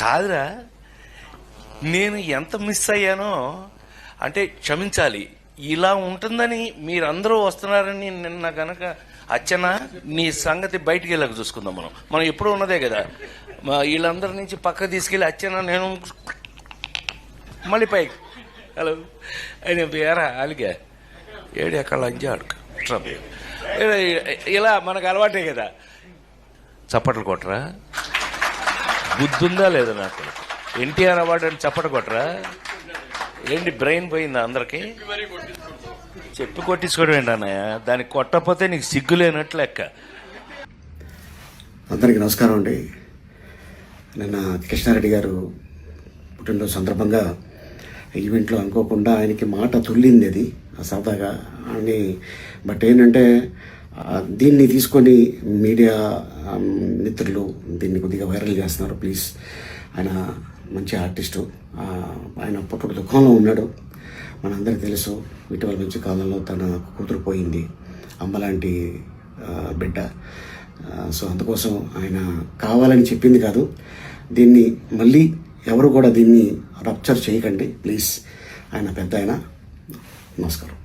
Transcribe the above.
కాదురా, నేను ఎంత మిస్ అయ్యానో అంటే క్షమించాలి. ఇలా ఉంటుందని మీరందరూ వస్తున్నారని నిన్న గనక అచ్చన నీ సంగతి బయటికి వెళ్ళక చూసుకుందాం. మనం ఎప్పుడూ ఉన్నదే కదా. వీళ్ళందరి నుంచి పక్క తీసుకెళ్ళి అచ్చన నేను మళ్ళీ పైకి హలో ఆయన పేరా అలిగా ఏడు ఎక్కడ లంచ్ ఆడుకు ఇలా మనకు అలవాటే కదా. చప్పట్లు కొట్టరా, బుద్ధుందా లేదా నాకు? ఎన్టీఆర్ అవార్డు అని చప్పట కొట్టరా ఏంటి? బ్రెయిన్ పోయిందా అందరికి? చెప్పి కొట్టించుకోవడం ఏంటి అన్నయ్య? దానికి కొట్టకపోతే నీకు సిగ్గు లేనట్లు లెక్క. అందరికీ నమస్కారం అండి. నిన్న కృష్ణారెడ్డి గారు పుట్టినరోజు సందర్భంగా ఈవెంట్లో అనుకోకుండా ఆయనకి మాట తుల్లింది అది సరదాగా అని. బట్ ఏంటంటే దీన్ని తీసుకొని మీడియా మిత్రులు దీన్ని కొద్దిగా వైరల్ చేస్తున్నారు. ప్లీజ్, ఆయన మంచి ఆర్టిస్టు, ఆయన పుట్టుడు దుఃఖంలో ఉన్నాడు. మనందరికీ తెలుసు, ఇటీవల మంచి కాలంలో తన కూతురు పోయింది, అమ్మలాంటి బిడ్డ. సో అందుకోసం ఆయన కావాలని చెప్పింది కాదు. దీన్ని మళ్ళీ ఎవరు కూడా దీన్ని రప్చర్ చేయకండి ప్లీజ్. ఆయన పెద్ద ఆయన. నమస్కారం.